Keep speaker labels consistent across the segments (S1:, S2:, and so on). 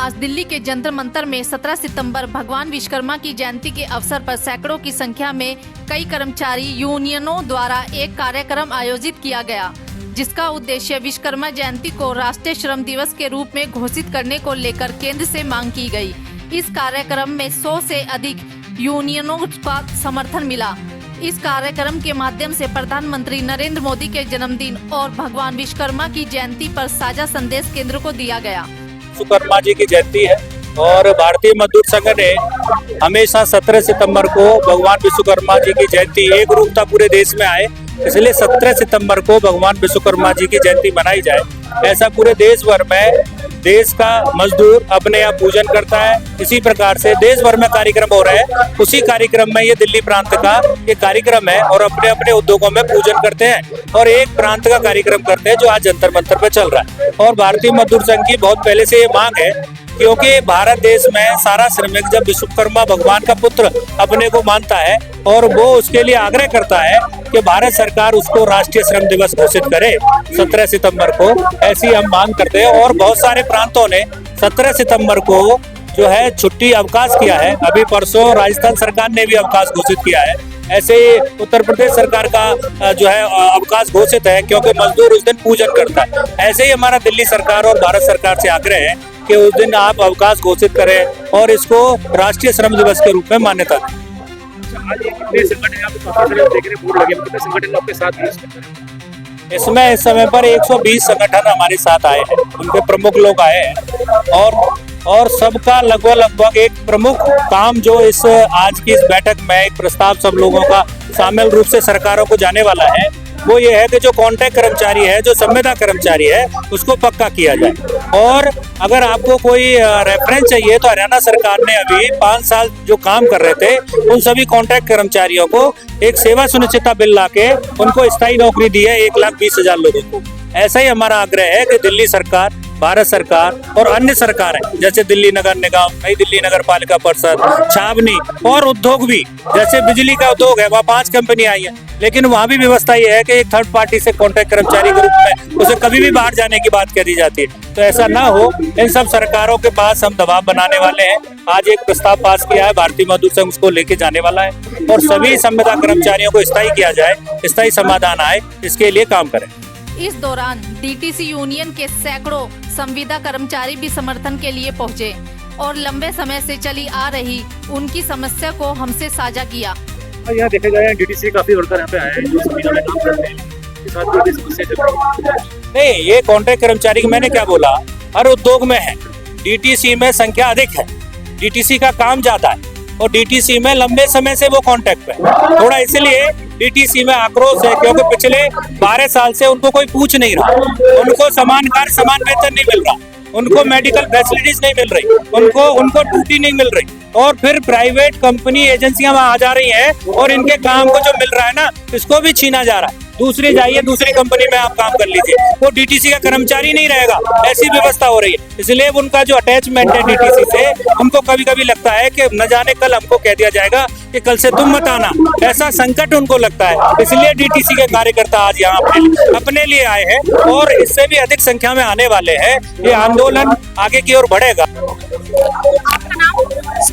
S1: आज दिल्ली के जंतर मंतर में 17 सितंबर भगवान विश्वकर्मा की जयंती के अवसर पर सैकड़ों की संख्या में कई कर्मचारी यूनियनों द्वारा एक कार्यक्रम आयोजित किया गया, जिसका उद्देश्य विश्वकर्मा जयंती को राष्ट्रीय श्रम दिवस के रूप में घोषित करने को लेकर केंद्र से मांग की गई। इस कार्यक्रम में 100 से अधिक यूनियनों का समर्थन मिला। इस कार्यक्रम के माध्यम से प्रधानमंत्री नरेंद्र मोदी के जन्मदिन और भगवान विश्वकर्मा की जयंती पर साझा संदेश केंद्र को दिया गया।
S2: विश्वकर्मा जी की जयंती है और भारतीय मजदूर संघ ने हमेशा 17 सितंबर को भगवान विश्वकर्मा जी की जयंती एक रूपता पूरे देश में आए, इसलिए 17 सितंबर को भगवान विश्वकर्मा जी की जयंती मनाई जाए। ऐसा पूरे देश भर में देश का मजदूर अपने यहाँ पूजन करता है। इसी प्रकार से देश भर में कार्यक्रम हो रहे हैं। उसी कार्यक्रम में ये दिल्ली प्रांत का ये कार्यक्रम है और अपने अपने उद्योगों में पूजन करते हैं और एक प्रांत का कार्यक्रम करते हैं जो आज जंतर मंतर पे चल रहा है। और भारतीय मजदूर संघ की बहुत पहले से ये मांग है, क्योंकि भारत देश में सारा श्रमिक जब विश्वकर्मा भगवान का पुत्र अपने को मानता है और वो उसके लिए आग्रह करता है कि भारत सरकार उसको राष्ट्रीय श्रम दिवस घोषित करे 17 सितंबर को, ऐसी हम मांग करते हैं। और बहुत सारे प्रांतों ने 17 सितंबर को जो है छुट्टी अवकाश किया है। अभी परसों राजस्थान सरकार ने भी अवकाश घोषित किया है। ऐसे उत्तर प्रदेश सरकार का जो है अवकाश घोषित है, क्योंकि मजदूर उस दिन पूजन करता है। ऐसे ही हमारा दिल्ली सरकार और भारत सरकार से आग्रह है कि उस दिन आप अवकाश घोषित करें और इसको राष्ट्रीय श्रम दिवस के रूप में मान्यता दें। इसमें इस समय पर 120 संगठन हमारे साथ आए हैं, उनके प्रमुख लोग आए हैं और सबका लगभग एक प्रमुख काम जो इस आज की इस बैठक में एक प्रस्ताव सब लोगों का शामिल रूप से सरकारों को जाने वाला है, वो ये है कि जो कॉन्ट्रैक्ट कर्मचारी है, जो संविदा कर्मचारी है, उसको पक्का किया जाए। और अगर आपको कोई रेफरेंस चाहिए तो हरियाणा सरकार ने अभी 5 साल जो काम कर रहे थे उन सभी कॉन्ट्रैक्ट कर्मचारियों को एक सेवा सुनिश्चितता बिल लाके उनको स्थायी नौकरी दी है 1,20,000 लोगों को। ऐसा ही हमारा आग्रह है कि दिल्ली सरकार, भारत सरकार और अन्य सरकारें जैसे दिल्ली नगर निगम, नई दिल्ली नगर पालिका परिषद, छावनी और उद्योग भी, जैसे बिजली का उद्योग है वहाँ 5 कंपनी आई है, लेकिन वहाँ भी व्यवस्था ये है कि एक थर्ड पार्टी से कॉन्ट्रैक्ट कर्मचारी के रूप में उसे कभी भी बाहर जाने की बात कह दी जाती है। तो ऐसा ना हो, इन सब सरकारों के पास हम दबाव बनाने वाले हैं। आज एक प्रस्ताव पास किया है, भारतीय मजदूर संघ उसको लेके जाने वाला है और सभी संविदा कर्मचारियों को स्थायी किया जाए, स्थायी समाधान आए, इसके लिए काम करें।
S1: इस दौरान डीटीसी यूनियन के सैकड़ों संविदा कर्मचारी भी समर्थन के लिए पहुंचे और लंबे समय से चली आ रही उनकी समस्या को हमसे साझा किया।
S3: यहाँ देखा जाए डीटीसी काफी वर्कर यहाँ पे आए हैं जो संविदा में काम करते हैं, साथ में भी समस्या चल रही है।
S2: नहीं, ये कॉन्ट्रैक्ट कर्मचारी मैंने क्या बोला, हर उद्योग में है, डीटीसी में संख्या अधिक है, डीटीसी का काम ज्यादा है और डीटीसी में लंबे समय से वो कॉन्ट्रैक्ट पे थोड़ा, इसलिए डीटीसी में आक्रोश है, क्योंकि पिछले 12 साल से उनको कोई पूछ नहीं रहा, उनको समान कार्य समान वेतन नहीं मिल रहा, उनको मेडिकल फैसिलिटीज नहीं मिल रही, उनको ड्यूटी नहीं मिल रही और फिर प्राइवेट कंपनी एजेंसियां वहां आ जा रही हैं और इनके काम को जो मिल रहा है ना, इसको भी छीना जा रहा है। दूसरी जाइए, दूसरी कंपनी में आप काम कर लीजिए, वो डीटीसी का कर्मचारी नहीं रहेगा, ऐसी व्यवस्था हो रही है। इसलिए उनका जो अटैचमेंट है डीटीसी से, उनको कभी कभी लगता है कि न जाने कल हमको कह दिया जाएगा कि कल से तुम मत आना, ऐसा संकट उनको लगता है। इसलिए डीटीसी के कार्यकर्ता आज यहाँ अपने लिए आए हैं और इससे भी अधिक संख्या में आने वाले हैं। ये आंदोलन आगे की ओर बढ़ेगा।
S1: आपका नाम?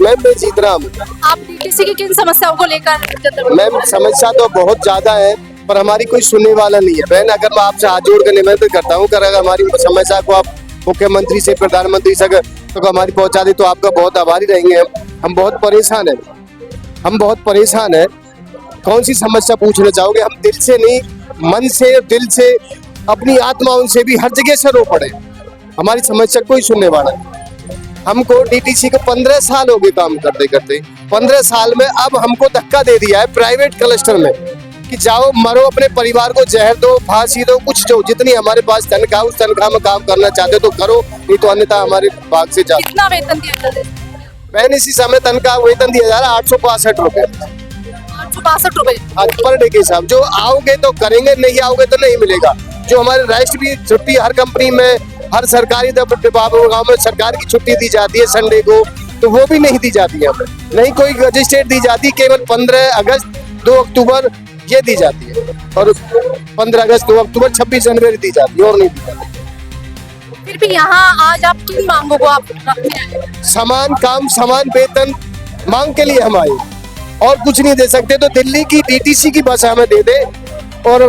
S4: मैम जीतराम।
S1: आप डीटीसी की किन समस्याओं को लेकर?
S4: मैम समस्या तो बहुत ज्यादा है, पर हमारी कोई सुनने वाला नहीं है। बहन, अगर मैं आपसे हाथ जोड़ कर निवेदन करता हूँ, अगर हमारी समस्या को आप मुख्यमंत्री से, प्रधानमंत्री से तो हमारी पहुँचा दे तो आपका बहुत आभारी रहेंगे। हम बहुत परेशान हैं, कौन सी समस्या पूछना चाहोगे? हम दिल से नहीं, मन से, दिल से, अपनी आत्माओं से भी हर जगह से रो पड़े, हमारी समस्या कोई सुनने वाला नहीं। हमको डीटीसी को 15 साल हो गए काम करते करते, 15 साल में अब हमको धक्का दे दिया है प्राइवेट क्लस्टर में कि जाओ मरो, अपने परिवार को जहर दो, फांसी दो, कुछ जो जितनी हमारे पास तनख्वाह, उस तनख्वाह में काम करना चाहते तो करो, नहीं तो अन्यथा हमारे भाग से जाओ।
S1: कितना वेतन दिया जाता है?
S4: मैंने इसी समय तनख्वाह वेतन दिया जा रहा है 862 रुपए।
S1: 862 रुपए
S4: पर डे के हिसाब। जो आओगे तो करेंगे, नहीं आओगे तो नहीं मिलेगा। जो हमारे राष्ट्र भी छुट्टी हर कंपनी में, हर सरकारी गाँव में सरकार की छुट्टी दी जाती है संडे को, तो वो भी नहीं दी जाती है हमें। नहीं कोई रजिस्ट्रेट दी जाती, केवल 15 अगस्त 2 अक्टूबर ये दी जाती है और 15 अगस्त 2 अक्टूबर 26 जनवरी दी जाती है और नहीं दी जाती।
S1: फिर भी यहाँ आज आप किन मांगों को आप रखते हैं?
S4: समान काम समान वेतन मांग के लिए हम आए और कुछ नहीं दे सकते तो दिल्ली की डीटीसी की बस हमें दे दे और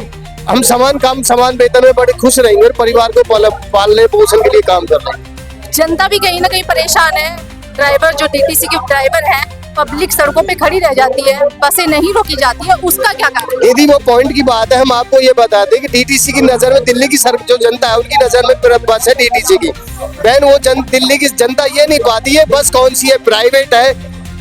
S4: हम समान काम समान वेतन में बड़े खुश रहेंगे और परिवार को पालने पोषण के लिए काम कर रहे हैं।
S1: जनता भी कहीं ना कहीं परेशान है। ड्राइवर जो डीटीसी के ड्राइवर हैं, पब्लिक सड़कों पे खड़ी रह जाती है, बसें नहीं रोकी जाती है, उसका क्या कारण?
S4: यदि वो पॉइंट की बात है, हम आपको ये बताते हैं कि डीटीसी की नजर में दिल्ली की जो जनता है उनकी नजर में बस है डीटीसी की। बहन वो दिल्ली की जनता ये नहीं पाती है बस कौन सी है, प्राइवेट है,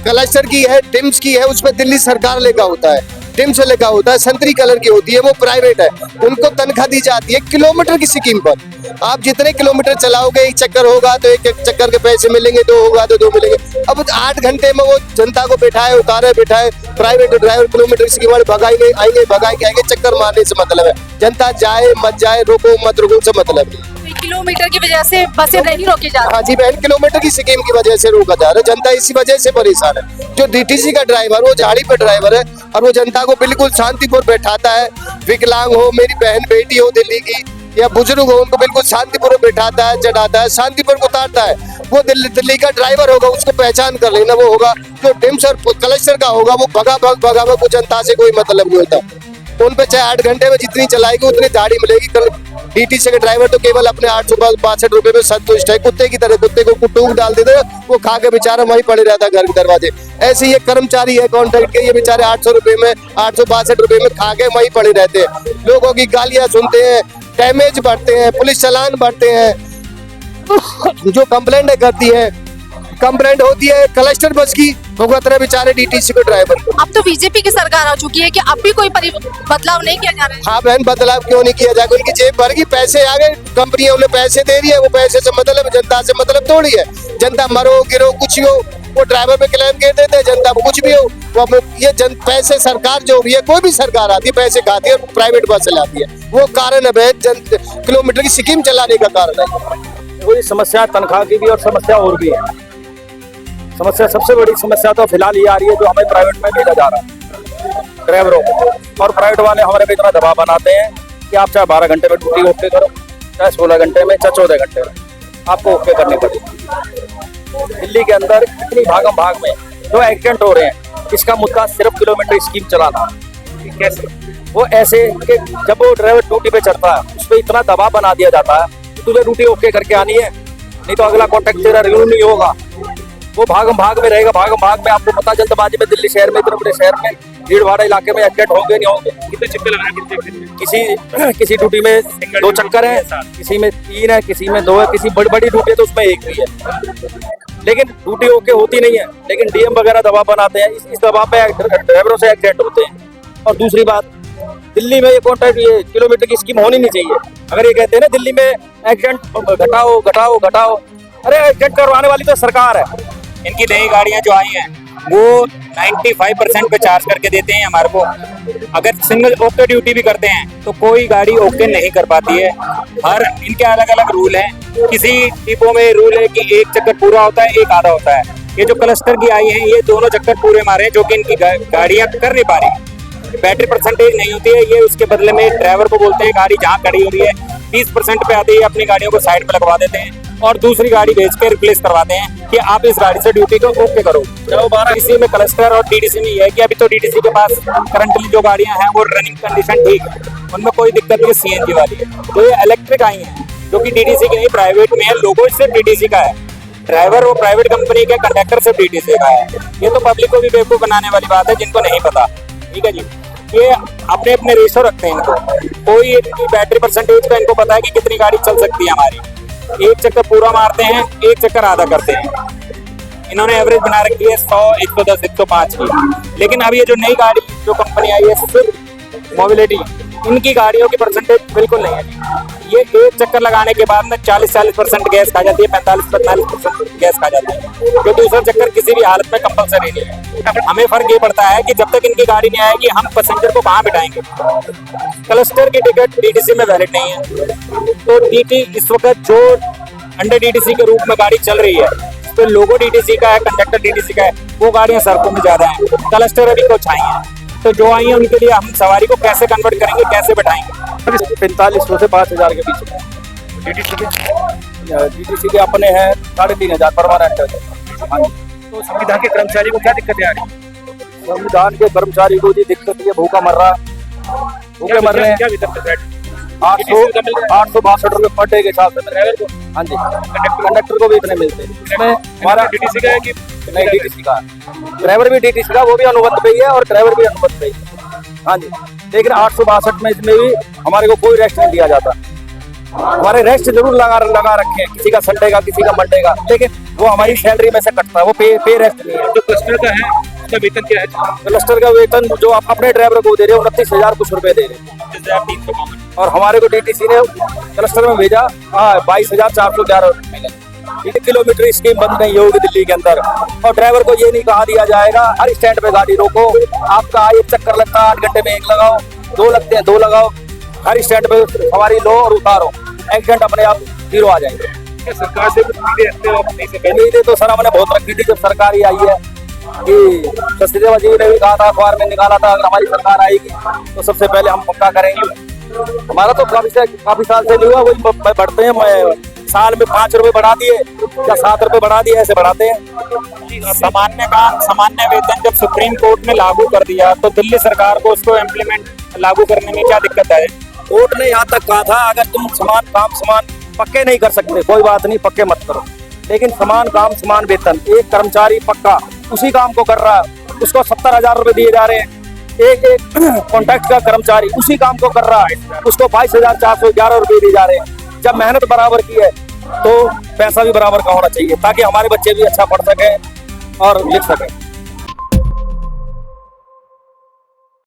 S4: क्लस्टर की है, टिम्स की है, उसमें दिल्ली सरकार लेगा होता है, टिम्स लेगा होता है, संतरी कलर की होती है, वो प्राइवेट है, उनको तनख्वाह दी जाती है किलोमीटर की स्कीम पर। आप जितने किलोमीटर चलाओगे, एक चक्कर होगा तो एक चक्कर के पैसे मिलेंगे, दो होगा तो दो मिलेंगे। अब 8 घंटे में वो जनता को बैठाए, उतारे बैठाए, प्राइवेट ड्राइवर किलोमीटर की स्कीम भगाएंगे आएंगे, चक्कर मारने से मतलब है। जनता जाए मत जाए, रोको मत रोको से मतलब है।
S1: किलोमीटर की वजह से बसें नहीं रोकी जाती।
S4: हाँ जी बहन, किलोमीटर की स्कीम की वजह से रोका जा रहा है, जनता इसी वजह से परेशान है। जो डीटीसी का ड्राइवर वो झाड़ी पे ड्राइवर है और वो जनता को बिल्कुल शांतिपूर्वक बैठाता है। विकलांग हो, मेरी बहन बेटी हो दिल्ली की या बुजुर्ग हो, उनको बिल्कुल शांतिपूर्वक बैठाता है, चढ़ाता है, शांतिपूर्वक उतारता है। वो दिल्ली का ड्राइवर होगा, उसको पहचान कर लेना वो होगा। जो टिम्स और क्लस्टर का होगा वो भगा वो जनता से कोई मतलब नहीं होता। उन पे चाहे 8 घंटे में जितनी चलाएगी उतनी दाढ़ी मिलेगी। डीटीसी के ड्राइवर तो केवल अपने 862 रुपए में संतुष्ट है। कुत्ते की तरह कुत्ते को कुटूक डाल देते हैं, वो खा के बेचारा वहीं पड़े रहता है घर के दरवाजे। ऐसे ये कर्मचारी है कॉन्ट्रैक्ट के, ये बेचारे 800 रुपए में 862 रुपए में खा के वहीं पड़े रहते हैं। लोगों की गालियां सुनते हैं, डैमेज बढ़ते हैं, पुलिस चालान बढ़ते हैं। जो कंप्लेंट करती है, कंप्लेंट होती है क्लस्टर बस की, भुगत रहे बेचारे डीटीसी के ड्राइवर।
S1: अब तो बीजेपी की सरकार आ चुकी है कि अब भी कोई बदलाव नहीं किया जा रहा है?
S4: हाँ बहन, बदलाव क्यों नहीं किया जाएगा? उनकी जेब भर की, पैसे आ गए, कंपनियां उन्हें पैसे दे रही है, वो पैसे से मतलब जनता से मतलब थोड़ी है। जनता मरो गिरो कुछ हो, वो ड्राइवर पे क्लेम कर देते हैं, जनता को कुछ भी हो वो ये पैसे सरकार जो भी है, कोई भी सरकार आती है पैसे खाती है और प्राइवेट बस चलाती है। वो कारण है बहन, किलोमीटर की स्कीम चलाने का कारण है।
S2: कोई समस्या तनख्वाह की भी और समस्या और भी है। समस्या सबसे बड़ी समस्या तो फिलहाल ये आ रही है जो हमें प्राइवेट में भेजा जा रहा है ड्राइवरों को, और प्राइवेट वाले हमारे पे इतना दबाव बनाते हैं कि आप चाहे 12 घंटे में ड्यूटी ओके करो, चाहे 16 घंटे में, चाहे 14 घंटे में, आपको ओके करनी पड़ेगी। दिल्ली के अंदर इतनी भागम भाग में जो एक्सीडेंट हो रहे हैं, इसका मुद्दा सिर्फ किलोमीटर स्कीम चलाना। कैसे? वो ऐसे कि जब वो ड्राइवर ड्यूटी पे चढ़ता है उस पर इतना दबाव बना दिया जाता है कि तुझे ड्यूटी ओके करके आनी है, नहीं तो अगला कॉन्ट्रैक्ट तेरा रिन्यू नहीं होगा। वो भागम भाग में रहेगा। भागम भाग में आपको पता जल्दबाजी में दिल्ली शहर में, इतने बड़े शहर में, भीड़ भाड़ इलाके में एक्सीडेंट होंगे नहीं होंगे।
S3: कितने चक्कर लगाए?
S2: किसी ड्यूटी में 2 चक्कर है, किसी में 3 है, किसी में 2 है, किसी बड़ी बड़ी ड्यूटी है तो उसमें 1 भी है। लेकिन ड्यूटी ओके होती नहीं है, लेकिन डीएम वगैरह दबाव बनाते हैं, इस दबाव पे ड्राइवरों से एक्सीडेंट होते हैं। और दूसरी बात, दिल्ली में ये कॉन्ट्रैक्ट, ये किलोमीटर की स्कीम होनी नहीं चाहिए। अगर ये कहते हैं ना दिल्ली में एक्सीडेंट घटाओ घटाओ घटाओ, अरे एक्सीडेंट करवाने वाली तो सरकार है।
S5: इनकी नई गाड़ियां जो आई हैं वो 95% पे चार्ज करके देते हैं हमारे को। अगर सिंगल ओके ड्यूटी भी करते हैं तो कोई गाड़ी ओके नहीं कर पाती है। हर इनके अलग अलग रूल हैं। किसी डिपो में रूल है कि 1 चक्कर पूरा होता है, 1 आधा होता है। ये जो क्लस्टर की आई है ये दोनों चक्कर पूरे मारे हैं, जो कि इनकी गाड़ियां कर नहीं पा रही। बैटरी परसेंटेज नहीं होती है, ये उसके बदले में ड्राइवर को बोलते हैं गाड़ी जहाँ खड़ी हो रही है 20% पे आते ही अपनी गाड़ियों को साइड पे लगवा देते हैं और दूसरी गाड़ी बेच के रिप्लेस करवाते हैं कि आप इस गाड़ी से ड्यूटी को ओके करो। डीटीसी में क्लस्टर और डीटीसी में ये है कि अभी तो डीटीसी के पास करंटली जो गाड़ियां हैं वो रनिंग कंडीशन ठीक है, उनमें कोई दिक्कत नहीं, सीएनजी वाली है। तो ये इलेक्ट्रिक आई है जो कि डीटीसी की नहीं, प्राइवेट में है, लोगो सिर्फ डीटीसी का है, ड्राइवर वो प्राइवेट कंपनी का, कंडक्टर सिर्फ डीटीसी का है। ये तो पब्लिक को भी बेवकूफ बनाने वाली बात है जिनको नहीं पता। ठीक है जी, ये अपने अपने रेशो रखते हैं इनको, कोई इनकी बैटरी परसेंटेज का इनको पता है कि कितनी गाड़ी चल सकती है हमारी। 1 चक्कर पूरा मारते हैं, 1 चक्कर आधा करते हैं। इन्होंने एवरेज बना रखी है 100, 110, 105 की। लेकिन अब ये जो नई गाड़ी जो कंपनी आई है सिर्फ मोबिलिटी, इनकी गाड़ियों की परसेंटेज बिल्कुल नहीं है। ये 1 चक्कर लगाने के बाद में 40-40% गैस खा जाती है, 45-45% गैस खा जाती है, जो दूसरा चक्कर किसी भी हालत में कंपलसरी नहीं है। हमें फर्क ये पड़ता है कि जब तक इनकी गाड़ी नहीं आएगी हम पैसेंजर को कहाँ बिठाएंगे। क्लस्टर की टिकट डीटीसी में वैलिड नहीं है, तो डीटी इस वक्त जो अंडर डीटीसी के रूप में गाड़ी चल रही है, तो लोगो डीटीसी का है, कंडक्टर डीटीसी का है, वो गाड़ियां सड़कों में ज्यादा हैं। क्लस्टर अभी कुछ आई हैं, तो जो आई हैं उनके लिए हम सवारी को कैसे कन्वर्ट करेंगे, कैसे बैठाएंगे।
S2: 4500 से 5000 के बीच में
S3: डीटीसी
S6: के अपने हैं 3,500 परमानेंट। हाँ जी।
S3: तो संविधान के कर्मचारी को क्या दिक्कतें आ रही हैं?
S6: संविधान के कर्मचारी को जी दिक्कत ये भूखा मर रहा, भूखे मर रहे हैं।
S3: क्या वेतन कर रहे हैं?
S6: 862 रुपए पर डे के हिसाब से ड्राइवर को। हाँ जी, कंडक्टर को भी इतने मिलते हैं। इसमें हमारा
S3: डीटीसी का है कि
S6: नहीं, डीटीसी का ड्राइवर भी डीटीसी का, वो भी अनुबंध पे ही है और ड्राइवर भी अनुबंध पे ही है। हाँ जी, लेकिन 862 में इसमें भी हमारे को कोई रेस्ट नहीं दिया जाता। हमारे रेस्ट जरूर लगा रखे हैं, किसी का संडे का, किसी का मंडे का, लेकिन वो हमारी सैलरी में से कटता है, वो पे रेस्ट नहीं है।
S3: जो क्लस्टर का है उसका वेतन क्या है?
S6: क्लस्टर का वेतन जो आप अपने ड्राइवर को दे रहे हो 29,000 कुछ रुपए दे रहे हैं, और हमारे को डीटीसी ने क्लस्टर में भेजा 22,411 रुपए। 1 किलोमीटर स्कीम बंद नहीं होगी दिल्ली के अंदर, और ड्राइवर को ये नहीं कहा दिया जाएगा हर स्टैंड पे गाड़ी रोको, आपका एक चक्कर लगता है 8 घंटे में 1 लगाओ, 2 लगते हैं 2 लगाओ, हर स्टैंड पे सवारी लो और उतारो, एक्सीडेंट अपने आप 0 आ जाएंगे।
S3: क्या सरकार से कुछ उम्मीदें रखते हो आप नहीं से?
S6: उम्मीदें तो सर हमने बहुत रखी थी जब सरकार ही आई है, कि सचदेव जी ने भी कहा था, अखबार में निकाला था, अगर हमारी सरकार आएगी तो सबसे पहले हम पक्का करेंगे। हमारा तो काफी साल से नहीं हुआ, वही बढ़ते हैं। मैं साल में 5 रुपए बढ़ा दिए या 7 रुपए बढ़ा दिए, ऐसे बढ़ाते हैं।
S5: सामान्य वेतन जब सुप्रीम कोर्ट ने लागू कर दिया तो दिल्ली सरकार को उसको इम्प्लीमेंट लागू करने में क्या दिक्कत है?
S6: कोर्ट ने यहाँ तक कहा था अगर तुम समान पक्के नहीं कर सकते कोई बात नहीं, पक्के मत करो, लेकिन समान काम समान वेतन, एक कर्मचारी पक्का उसी काम को कर रहा है, उसको 70,000 रुपए दिए जा रहे हैं। एक कॉन्ट्रैक्ट का कर्मचारी उसी काम को कर रहा है, उसको 22,411 रुपए दिए जा रहे हैं। जब मेहनत बराबर की है तो पैसा भी बराबर का होना चाहिए, ताकि हमारे बच्चे भी अच्छा पढ़ सकें और लिख सकें।